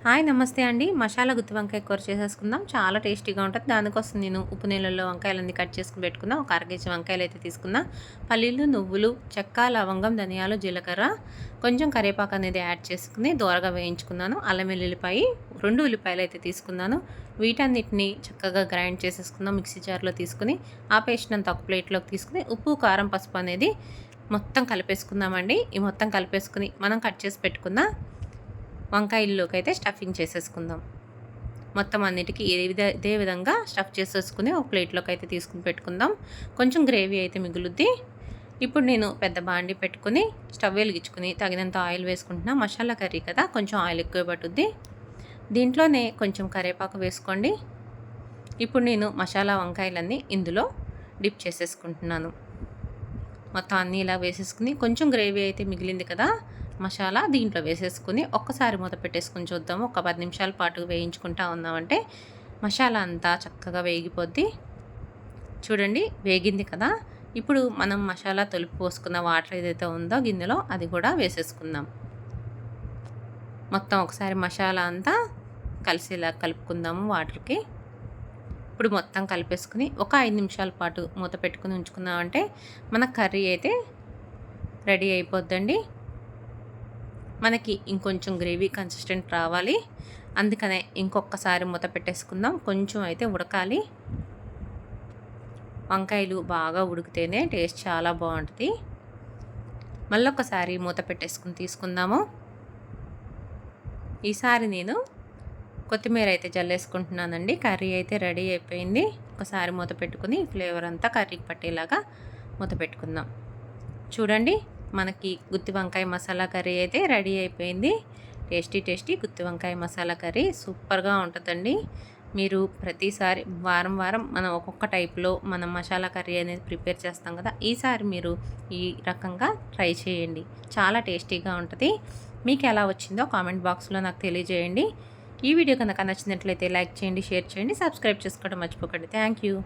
Hi నమస్తే అండి. మసాలా గుత్తి వంకాయ కూర చేసేసుకుందాం. చాలా టేస్టీగా ఉంటది. దానికోసం నేను ఉప్పు నీళ్ళల్లో వంకాయలన్నీ కట్ చేసుకొని పెట్టుకున్నా. ఒక అర కేజీ వంకాయలైతే తీసుకున్నా. పల్లీలు, నువ్వులు, చెక్క, లవంగం, ధనియాలు, జీలకర్ర, కొంచెం కరివేపాకు అనేది యాడ్ చేసుకుని దోరగా వేయించుకున్నాను. అల్లం వెల్లుల్లిపాయి 2 ఉల్లిపాయలైతే తీసుకున్నాను. వీటన్నిటిని చక్కగా గ్రైండ్ చేసేసుకుందాం మిక్సీ జార్‌లో తీసుకొని. ఆ పేస్ట్‌ని అంతా ఒక ప్లేట్‌లోకి తీసుకొని ఉప్పు, కారం, పసుపు అనేది మొత్తం కలిపేసుకుందామండి. ఈ మొత్తం కలిపేసుకొని మనం కట్ చేసి పెట్టుకున్న వంకాయల్లోకి అయితే స్టఫింగ్ చేసేసుకుందాం. మొత్తం అన్నిటికీ ఇదే విధంగా స్టఫ్ చేసేసుకుని ఒక ప్లేట్లోకి అయితే తీసుకుని పెట్టుకుందాం. కొంచెం గ్రేవీ అయితే మిగులుద్ది. ఇప్పుడు నేను పెద్ద బాండి పెట్టుకుని స్టవ్ వెలిగించుకుని తగినంత ఆయిల్ వేసుకుంటున్నా. మసాలా కర్రీ కదా, కొంచెం ఆయిల్ ఎక్కువ పట్టుద్ది. దీంట్లోనే కొంచెం కరివేపాకు వేసుకోండి. ఇప్పుడు నేను మసాలా వంకాయలన్నీ ఇందులో డిప్ చేసేసుకుంటున్నాను. మొత్తం అన్నీ ఇలా వేసేసుకుని కొంచెం గ్రేవీ అయితే మిగిలింది కదా, మసాలా దీంట్లో వేసేసుకుని ఒక్కసారి మూత పెట్టేసుకుని చూద్దాము. ఒక 10 నిమిషాల పాటు వేయించుకుంటా ఉన్నామంటే మసాలా అంతా చక్కగా వేగిపోద్ది. చూడండి వేగింది కదా. ఇప్పుడు మనం మసాలా తొలిపి పోసుకున్న వాటర్ ఏదైతే ఉందో గిన్నెలో అది కూడా వేసేసుకుందాం. మొత్తం ఒకసారి మసాలా అంతా కలిసేలా కలుపుకుందాము వాటర్కి. ఇప్పుడు మొత్తం కలిపేసుకుని ఒక 5 నిమిషాల పాటు మూత పెట్టుకుని ఉంచుకున్నామంటే మన కర్రీ అయితే రెడీ అయిపోద్దండి. మనకి ఇంకొంచెం గ్రేవీ కన్సిస్టెంట్ రావాలి, అందుకనే ఇంకొకసారి మూత పెట్టేసుకుందాం. కొంచెం అయితే ఉడకాలి. వంకాయలు బాగా ఉడికితేనే టేస్ట్ చాలా బాగుంటుంది. మళ్ళొకసారి మూత పెట్టేసుకుని తీసుకుందాము. ఈసారి నేను కొత్తిమీర అయితే జల్లేసుకుంటున్నానండి. కర్రీ అయితే రెడీ అయిపోయింది. ఒకసారి మూత పెట్టుకుని ఫ్లేవర్ అంతా కర్రీకి పట్టేలాగా మూత పెట్టుకుందాం. చూడండి మనకి గుత్తి వంకాయ మసాలా కర్రీ అయితే రెడీ అయిపోయింది. టేస్టీ గుత్తి వంకాయ మసాలా కర్రీ సూపర్గా ఉంటుందండి. మీరు ప్రతిసారి వారం మనం ఒక్కొక్క టైప్లో మనం మసాలా కర్రీ అనేది ప్రిపేర్ చేస్తాం కదా, ఈసారి మీరు ఈ రకంగా ట్రై చేయండి. చాలా టేస్టీగా ఉంటుంది. మీకు ఎలా వచ్చిందో కామెంట్ బాక్స్లో నాకు తెలియజేయండి. ఈ వీడియో కనుక నచ్చినట్లయితే లైక్ చేయండి, షేర్ చేయండి, సబ్స్క్రైబ్ చేసుకోవడం మర్చిపోకండి. Thank you.